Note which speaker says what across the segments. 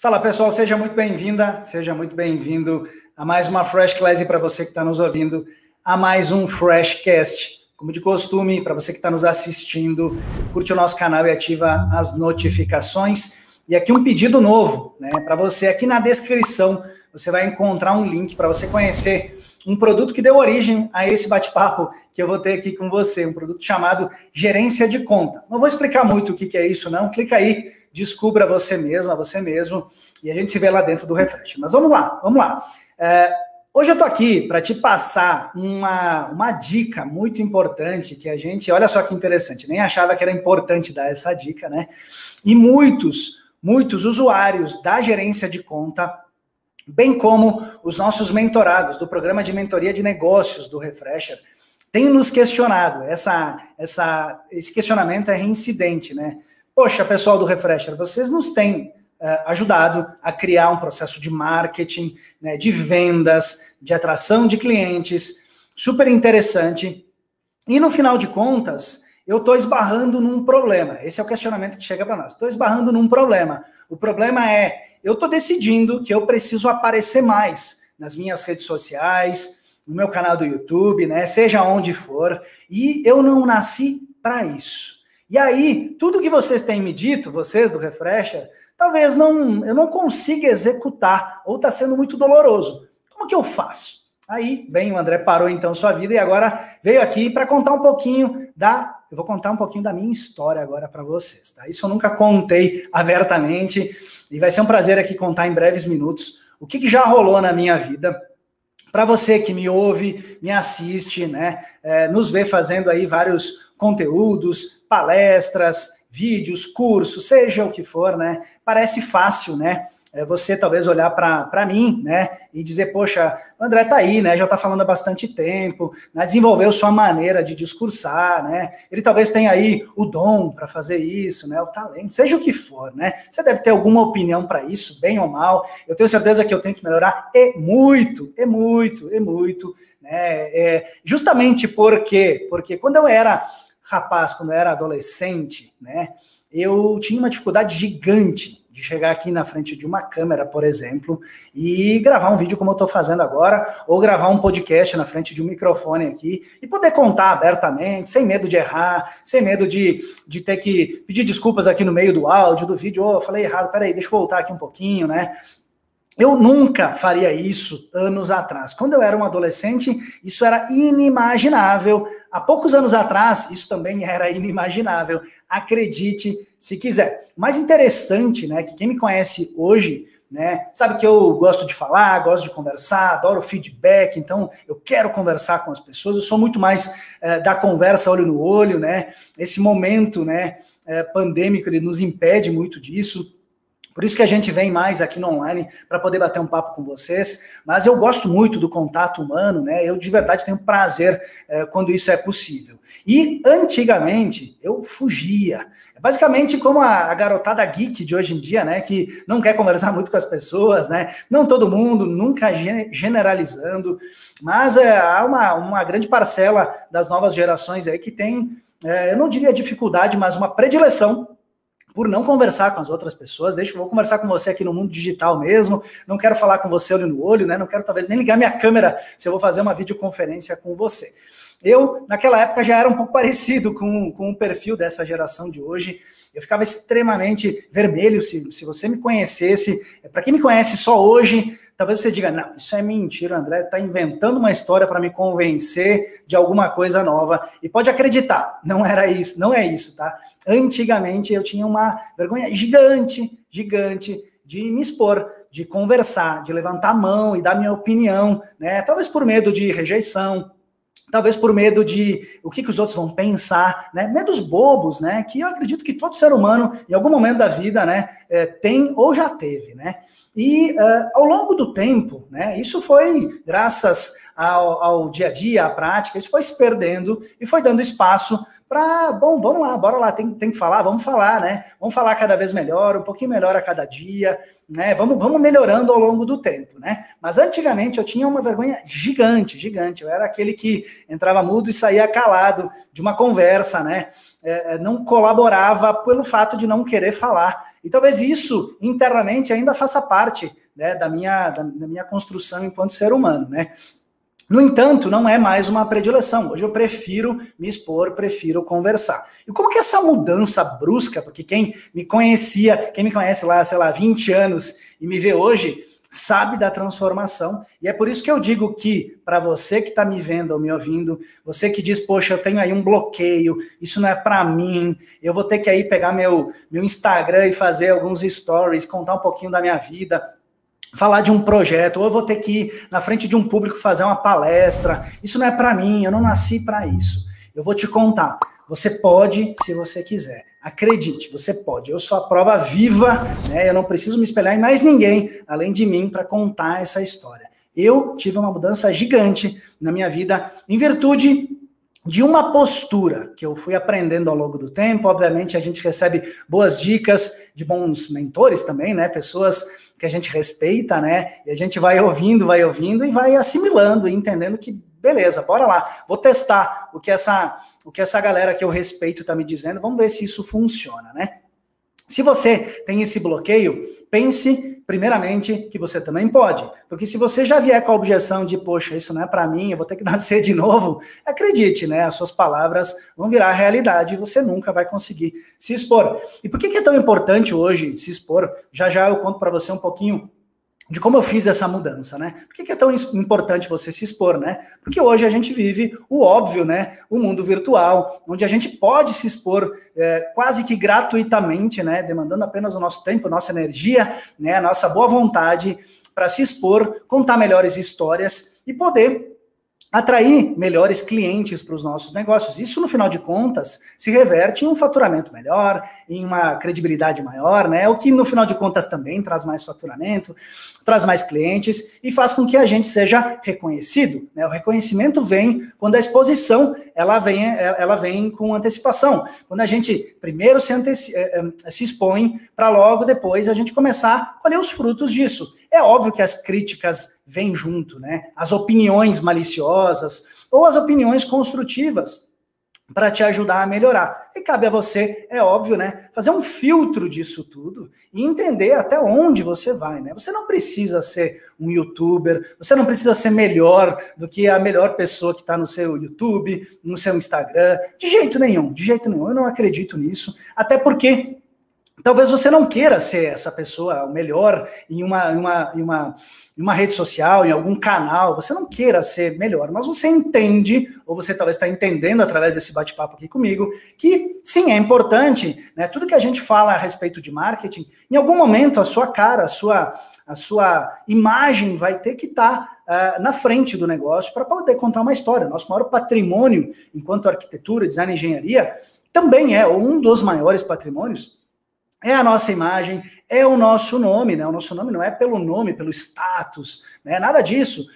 Speaker 1: Fala pessoal, seja muito bem-vinda, seja muito bem-vindo a mais uma Fresh Class e para você que está nos ouvindo, a mais um Freshcast. Como de costume, para você que está nos assistindo, curte o nosso canal e ativa as notificações. E aqui um pedido novo, né? Para você, aqui na descrição, você vai encontrar um link para você conhecer um produto que deu origem a esse bate-papo que eu vou ter aqui com você, um produto chamado Gerência de Conta. Não vou explicar muito o que é isso, não. Clica aí, descubra você mesma, você mesmo, e a gente se vê lá dentro do Refresh. Mas vamos lá, vamos lá. Hoje eu tô aqui para te passar uma dica muito importante que a gente, olha só que interessante, nem achava que era importante dar essa dica, né? E muitos usuários da gerência de conta, bem como os nossos mentorados do programa de mentoria de negócios do Refresher, têm nos questionado. Esse questionamento é reincidente, né? Poxa, pessoal do Refresher, vocês nos têm ajudado a criar um processo de marketing, né, de vendas, de atração de clientes, super interessante. E no final de contas, eu estou esbarrando num problema. Esse é o questionamento que chega para nós. Estou esbarrando num problema. O problema é, eu estou decidindo que eu preciso aparecer mais nas minhas redes sociais, no meu canal do YouTube, né, seja onde for, e eu não nasci para isso. E aí, tudo que vocês têm me dito, vocês do Refresher, talvez eu não consiga executar, ou está sendo muito doloroso. Como que eu faço? Aí, bem, o André parou então sua vida e agora veio aqui para contar um pouquinho eu vou contar um pouquinho da minha história agora para vocês, tá? Isso eu nunca contei abertamente e vai ser um prazer aqui contar em breves minutos o que já rolou na minha vida. Para você que me ouve, me assiste, né, nos vê fazendo aí vários conteúdos, palestras, vídeos, cursos, seja o que for, né? Parece fácil, né? Você talvez olhar para mim, né, e dizer, poxa, o André tá aí, né, já tá falando há bastante tempo, né, desenvolveu sua maneira de discursar, né, ele talvez tenha aí o dom para fazer isso, né, o talento, seja o que for, né, você deve ter alguma opinião para isso, bem ou mal, eu tenho certeza que eu tenho que melhorar, muito, né, justamente porque quando eu era rapaz, quando eu era adolescente, né, eu tinha uma dificuldade gigante de chegar aqui na frente de uma câmera, por exemplo, e gravar um vídeo como eu estou fazendo agora, ou gravar um podcast na frente de um microfone aqui, e poder contar abertamente, sem medo de errar, sem medo de ter que pedir desculpas aqui no meio do áudio, do vídeo, eu falei errado, peraí, deixa eu voltar aqui um pouquinho, né? Eu nunca faria isso anos atrás. Quando eu era um adolescente, isso era inimaginável. Há poucos anos atrás, isso também era inimaginável. Acredite se quiser. O mais interessante, né, que quem me conhece hoje, né, sabe que eu gosto de falar, gosto de conversar, adoro feedback, então eu quero conversar com as pessoas, eu sou muito mais da conversa olho no olho, né? Esse momento, né, pandêmico, ele nos impede muito disso. Por isso que a gente vem mais aqui no online para poder bater um papo com vocês, mas eu gosto muito do contato humano, né? Eu de verdade tenho prazer quando isso é possível. E antigamente eu fugia. Basicamente como a garotada geek de hoje em dia, né? Que não quer conversar muito com as pessoas, né? Não todo mundo, nunca generalizando, mas há uma grande parcela das novas gerações aí que tem, eu não diria dificuldade, mas uma predileção por não conversar com as outras pessoas. Eu vou conversar com você aqui no mundo digital mesmo, não quero falar com você olho no olho, né? Não quero talvez nem ligar minha câmera se eu vou fazer uma videoconferência com você. Eu, naquela época, já era um pouco parecido com o perfil dessa geração de hoje. Eu ficava extremamente vermelho se você me conhecesse. Para quem me conhece só hoje, talvez você diga, não, isso é mentira, o André está inventando uma história para me convencer de alguma coisa nova. E pode acreditar, não era isso, não é isso, tá? Antigamente eu tinha uma vergonha gigante de me expor, de conversar, de levantar a mão e dar minha opinião, né? Talvez por medo de rejeição, talvez por medo de o que os outros vão pensar, né? Medos bobos, né? Que eu acredito que todo ser humano, em algum momento da vida, né, tem ou já teve, né? E ao longo do tempo, né, isso foi graças ao dia a dia, à prática, isso foi se perdendo e foi dando espaço bom, vamos lá, bora lá, tem que falar, vamos falar, né? Vamos falar cada vez melhor, um pouquinho melhor a cada dia, né? Vamos melhorando ao longo do tempo, né? Mas antigamente eu tinha uma vergonha gigante. Eu era aquele que entrava mudo e saía calado de uma conversa, né? Não colaborava pelo fato de não querer falar. E talvez isso, internamente, ainda faça parte, né, da minha construção enquanto ser humano, né? No entanto, não é mais uma predileção. Hoje eu prefiro me expor, prefiro conversar. E como que essa mudança brusca, porque quem me conhece lá, sei lá, 20 anos e me vê hoje, sabe da transformação. E é por isso que eu digo que, para você que está me vendo ou me ouvindo, você que diz, poxa, eu tenho aí um bloqueio, isso não é para mim, eu vou ter que aí pegar meu Instagram e fazer alguns stories, contar um pouquinho da minha vida, falar de um projeto, ou eu vou ter que ir na frente de um público fazer uma palestra, isso não é para mim, eu não nasci para isso. Eu vou te contar, você pode se você quiser, acredite, você pode, eu sou a prova viva, né? Eu não preciso me espelhar em mais ninguém, além de mim, para contar essa história. Eu tive uma mudança gigante na minha vida, em virtude de uma postura que eu fui aprendendo ao longo do tempo. Obviamente a gente recebe boas dicas de bons mentores também, né? Pessoas que a gente respeita, né? E a gente vai ouvindo e vai assimilando e entendendo que, beleza, bora lá, vou testar o que essa galera que eu respeito está me dizendo, vamos ver se isso funciona, né? Se você tem esse bloqueio, pense, primeiramente, que você também pode. Porque se você já vier com a objeção de, poxa, isso não é para mim, eu vou ter que nascer de novo, acredite, né? As suas palavras vão virar realidade e você nunca vai conseguir se expor. E por que é tão importante hoje se expor? Já eu conto para você um pouquinho de como eu fiz essa mudança, né? Por que é tão importante você se expor, né? Porque hoje a gente vive o óbvio, né? O mundo virtual, onde a gente pode se expor quase que gratuitamente, né? Demandando apenas o nosso tempo, a nossa energia, né? A nossa boa vontade para se expor, contar melhores histórias e poder atrair melhores clientes para os nossos negócios. Isso, no final de contas, se reverte em um faturamento melhor, em uma credibilidade maior, né? O que, no final de contas, também traz mais faturamento, traz mais clientes e faz com que a gente seja reconhecido, né? O reconhecimento vem quando a exposição ela vem com antecipação. Quando a gente primeiro se expõe para logo depois a gente começar a colher os frutos disso. É óbvio que as críticas vêm junto, né? As opiniões maliciosas ou as opiniões construtivas para te ajudar a melhorar. E cabe a você, é óbvio, né? Fazer um filtro disso tudo e entender até onde você vai, né? Você não precisa ser um youtuber, você não precisa ser melhor do que a melhor pessoa que está no seu YouTube, no seu Instagram. De jeito nenhum. Eu não acredito nisso. Até porque talvez você não queira ser essa pessoa, o melhor em uma rede social, em algum canal, você não queira ser melhor, mas você entende, ou você talvez está entendendo através desse bate-papo aqui comigo, que sim, é importante, né? Tudo que a gente fala a respeito de marketing, em algum momento a sua cara, a sua imagem vai ter que estar na frente do negócio para poder contar uma história. Nosso maior patrimônio, enquanto arquitetura, design e engenharia, também é um dos maiores patrimônios, é a nossa imagem, é o nosso nome, né? O nosso nome não é pelo nome, pelo status, né? Nada disso,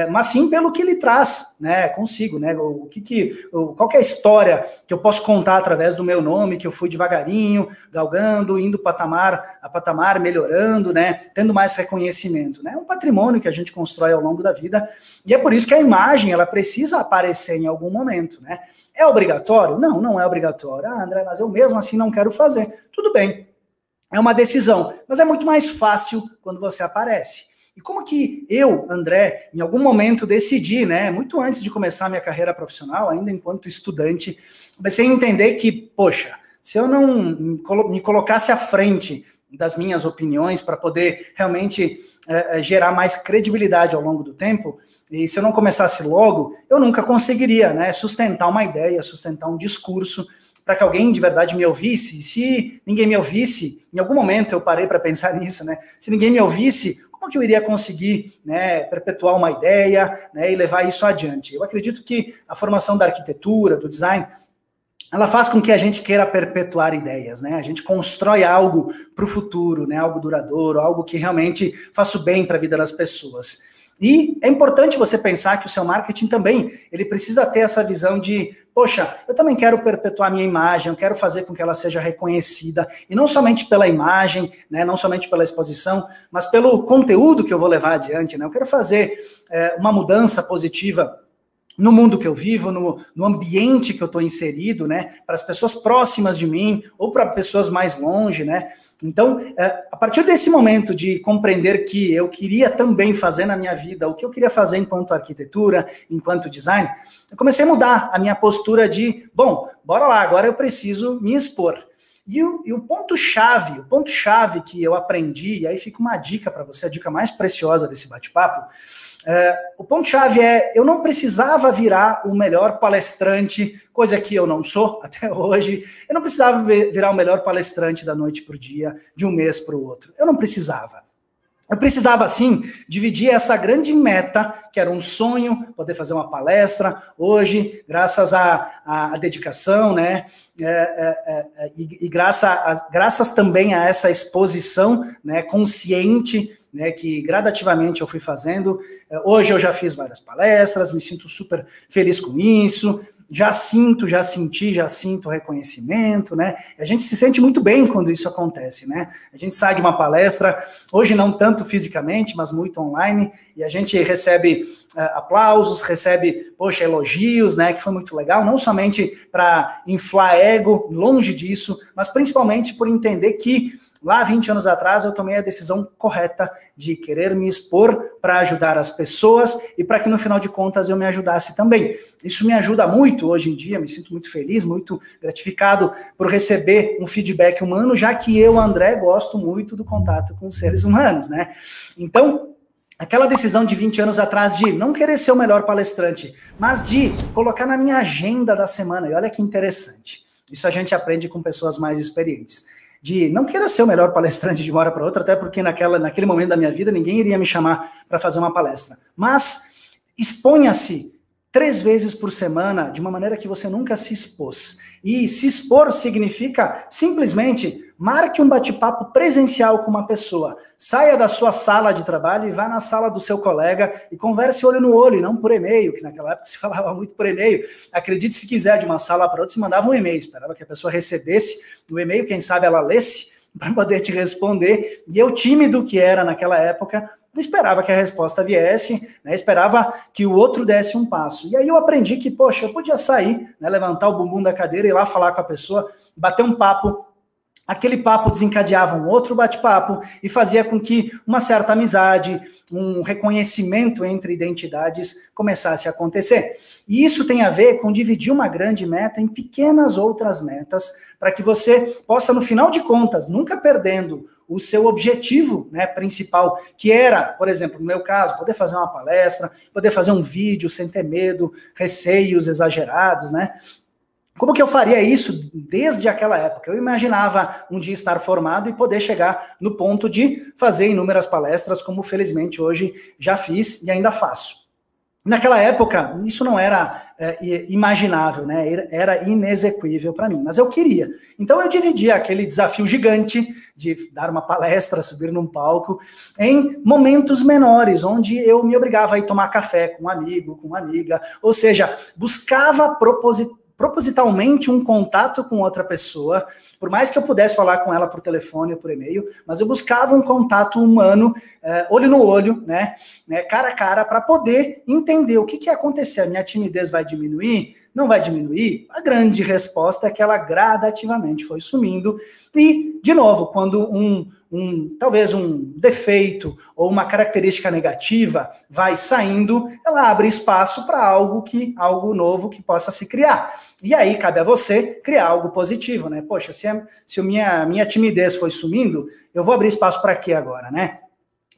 Speaker 1: mas sim pelo que ele traz, né? Consigo, né? Qual que é a história que eu posso contar através do meu nome, que eu fui devagarinho, galgando, indo patamar a patamar, melhorando, né? Tendo mais reconhecimento, né? É um patrimônio que a gente constrói ao longo da vida, e é por isso que a imagem, ela precisa aparecer em algum momento, né? É obrigatório? Não, não é obrigatório. Ah, André, mas eu mesmo assim não quero fazer. Tudo bem. É uma decisão, mas é muito mais fácil quando você aparece. E como que eu, André, em algum momento decidi, né, muito antes de começar minha carreira profissional, ainda enquanto estudante, comecei a entender que, poxa, se eu não me colocasse à frente das minhas opiniões para poder realmente gerar mais credibilidade ao longo do tempo, e se eu não começasse logo, eu nunca conseguiria, né, sustentar uma ideia, sustentar um discurso, para que alguém de verdade me ouvisse. Se ninguém me ouvisse, em algum momento eu parei para pensar nisso, né? Se ninguém me ouvisse, como que eu iria conseguir, né, perpetuar uma ideia, né, e levar isso adiante? Eu acredito que a formação da arquitetura, do design, ela faz com que a gente queira perpetuar ideias, né? A gente constrói algo para o futuro, né? Algo duradouro, algo que realmente faça o bem para a vida das pessoas. E é importante você pensar que o seu marketing também, ele precisa ter essa visão de, poxa, eu também quero perpetuar minha imagem, eu quero fazer com que ela seja reconhecida, e não somente pela imagem, né, não somente pela exposição, mas pelo conteúdo que eu vou levar adiante, né? Eu quero fazer uma mudança positiva no mundo que eu vivo, no ambiente que eu estou inserido, né, para as pessoas próximas de mim, ou para pessoas mais longe, né. Então, a partir desse momento de compreender que eu queria também fazer na minha vida o que eu queria fazer enquanto arquitetura, enquanto design, eu comecei a mudar a minha postura de, bom, bora lá, agora eu preciso me expor. E o ponto-chave que eu aprendi, e aí fica uma dica para você, a dica mais preciosa desse bate-papo, o ponto-chave eu não precisava virar o melhor palestrante, coisa que eu não sou até hoje, eu não precisava virar o melhor palestrante da noite para o dia, de um mês para o outro, eu não precisava. Eu precisava, sim, dividir essa grande meta, que era um sonho, poder fazer uma palestra. Hoje, graças à dedicação, né, e graças também a essa exposição, né, consciente, né, que gradativamente eu fui fazendo. Hoje eu já fiz várias palestras, me sinto super feliz com isso. Já sinto reconhecimento, né? A gente se sente muito bem quando isso acontece, né? A gente sai de uma palestra, hoje não tanto fisicamente, mas muito online, e a gente recebe aplausos, recebe, poxa, elogios, né? Que foi muito legal, não somente para inflar ego, longe disso, mas principalmente por entender que lá 20 anos atrás eu tomei a decisão correta de querer me expor para ajudar as pessoas e para que no final de contas eu me ajudasse também. Isso me ajuda muito hoje em dia, me sinto muito feliz, muito gratificado por receber um feedback humano, já que eu, André, gosto muito do contato com os seres humanos, né? Então, aquela decisão de 20 anos atrás de não querer ser o melhor palestrante, mas de colocar na minha agenda da semana, e olha que interessante, isso a gente aprende com pessoas mais experientes, de não querer ser o melhor palestrante de uma hora para outra, até porque naquele momento da minha vida ninguém iria me chamar para fazer uma palestra. Mas exponha-se 3 vezes por semana de uma maneira que você nunca se expôs. E se expor significa simplesmente marque um bate-papo presencial com uma pessoa. Saia da sua sala de trabalho e vá na sala do seu colega e converse olho no olho, e não por e-mail, que naquela época se falava muito por e-mail. Acredite se quiser, de uma sala para outra se mandava um e-mail, esperava que a pessoa recebesse o e-mail, quem sabe ela lesse, para poder te responder. E eu, tímido que era naquela época, esperava que a resposta viesse, né, esperava que o outro desse um passo. E aí eu aprendi que, poxa, eu podia sair, né, levantar o bumbum da cadeira e ir lá falar com a pessoa, bater um papo. Aquele papo desencadeava um outro bate-papo e fazia com que uma certa amizade, um reconhecimento entre identidades começasse a acontecer. E isso tem a ver com dividir uma grande meta em pequenas outras metas, para que você possa, no final de contas, nunca perdendo o seu objetivo, né, principal, que era, por exemplo, no meu caso, poder fazer uma palestra, poder fazer um vídeo sem ter medo, receios exagerados, né? Como que eu faria isso desde aquela época? Eu imaginava um dia estar formado e poder chegar no ponto de fazer inúmeras palestras, como felizmente hoje já fiz e ainda faço. Naquela época, isso não era imaginável, né? Era inexequível para mim, mas eu queria. Então eu dividia aquele desafio gigante de dar uma palestra, subir num palco, em momentos menores, onde eu me obrigava a ir tomar café com um amigo, com uma amiga, ou seja, buscava propositalmente um contato com outra pessoa, por mais que eu pudesse falar com ela por telefone ou por e-mail, mas eu buscava um contato humano, olho no olho, né, cara a cara, para poder entender o que ia acontecer. A minha timidez vai diminuir? Não vai diminuir? A grande resposta é que ela gradativamente foi sumindo. E, de novo, quando talvez um defeito ou uma característica negativa vai saindo, ela abre espaço para algo novo que possa se criar. E aí cabe a você criar algo positivo, né? Poxa, se a minha timidez foi sumindo, eu vou abrir espaço para quê agora, né?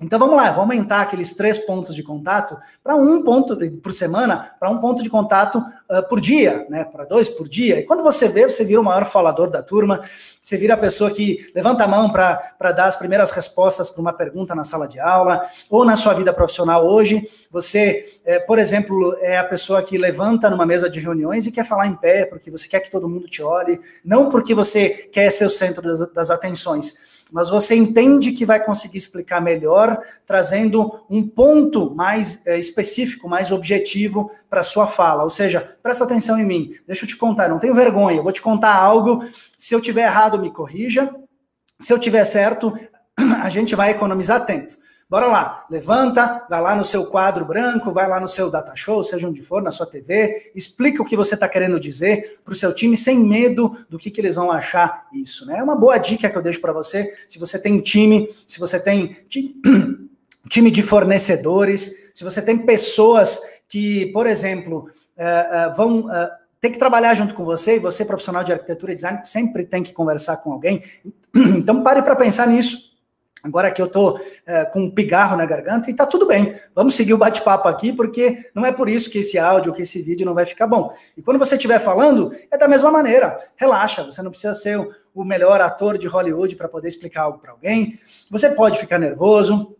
Speaker 1: Então vamos lá, vou aumentar aqueles 3 pontos de contato para 1 ponto por semana, para 1 ponto de contato por dia, né? Para 2 por dia. E quando você vê, você vira o maior falador da turma, você vira a pessoa que levanta a mão para dar as primeiras respostas para uma pergunta na sala de aula, ou na sua vida profissional hoje, você, por exemplo, é a pessoa que levanta numa mesa de reuniões e quer falar em pé, porque você quer que todo mundo te olhe, não porque você quer ser o centro das atenções, mas você entende que vai conseguir explicar melhor melhor, trazendo um ponto mais específico, mais objetivo para sua fala. Ou seja, presta atenção em mim, deixa eu te contar, não tenho vergonha, eu vou te contar algo, se eu tiver errado, me corrija, se eu tiver certo, a gente vai economizar tempo. Bora lá, levanta, vai lá no seu quadro branco, vai lá no seu data show, seja onde for, na sua TV, explica o que você está querendo dizer para o seu time sem medo do que eles vão achar isso, né? É uma boa dica que eu deixo para você, se você tem time, se você tem time de fornecedores, se você tem pessoas que, por exemplo, vão ter que trabalhar junto com você, e você, profissional de arquitetura e design, sempre tem que conversar com alguém, então pare para pensar nisso. Agora que eu tô com um pigarro na garganta, e tá tudo bem, vamos seguir o bate-papo aqui, porque não é por isso que esse áudio, que esse vídeo não vai ficar bom. E quando você estiver falando, é da mesma maneira, relaxa, você não precisa ser o melhor ator de Hollywood para poder explicar algo para alguém, você pode ficar nervoso,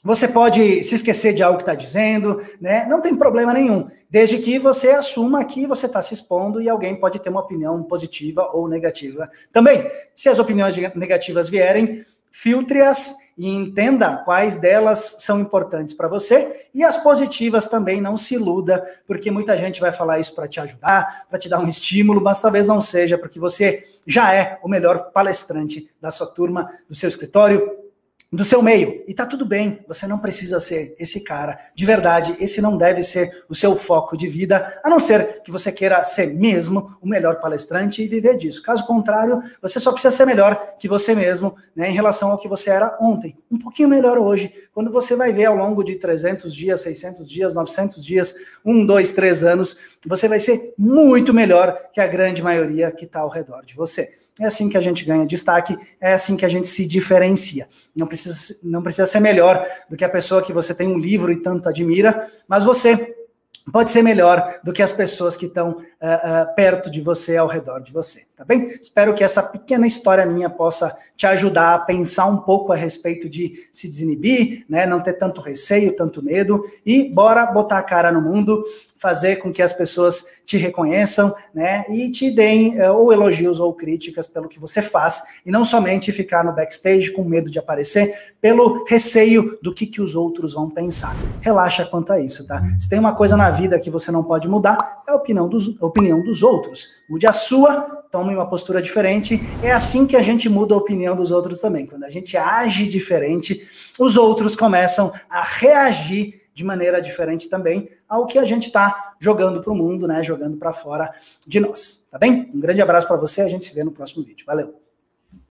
Speaker 1: você pode se esquecer de algo que está dizendo, né? Não tem problema nenhum, desde que você assuma que você está se expondo e alguém pode ter uma opinião positiva ou negativa também. Se as opiniões negativas vierem, filtre-as e entenda quais delas são importantes para você, e as positivas também, não se iluda, porque muita gente vai falar isso para te ajudar, para te dar um estímulo, mas talvez não seja, porque você já é o melhor palestrante da sua turma, do seu escritório, do seu meio, e tá tudo bem, você não precisa ser esse cara, de verdade, esse não deve ser o seu foco de vida, a não ser que você queira ser mesmo o melhor palestrante e viver disso. Caso contrário, você só precisa ser melhor que você mesmo, né, em relação ao que você era ontem, um pouquinho melhor hoje, quando você vai ver ao longo de 300 dias, 600 dias, 900 dias, 1, 2, 3 anos, você vai ser muito melhor que a grande maioria que está ao redor de você. É assim que a gente ganha destaque, é assim que a gente se diferencia. Não precisa ser melhor do que a pessoa que você tem um livro e tanto admira, mas você pode ser melhor do que as pessoas que estão perto de você, ao redor de você, tá bem? Espero que essa pequena história minha possa te ajudar a pensar um pouco a respeito de se desinibir, né? Não ter tanto receio, tanto medo, e bora botar a cara no mundo, fazer com que as pessoas te reconheçam, né? E te deem ou elogios ou críticas pelo que você faz, e não somente ficar no backstage com medo de aparecer, pelo receio do que os outros vão pensar. Relaxa quanto a isso, tá? Se tem uma coisa na vida que você não pode mudar, é a opinião dos outros. Mude a sua, tome uma postura diferente. É assim que a gente muda a opinião dos outros também. Quando a gente age diferente, os outros começam a reagir de maneira diferente também ao que a gente está jogando para o mundo, né? Jogando para fora de nós, tá bem? Um grande abraço para você, a gente se vê no próximo vídeo. Valeu!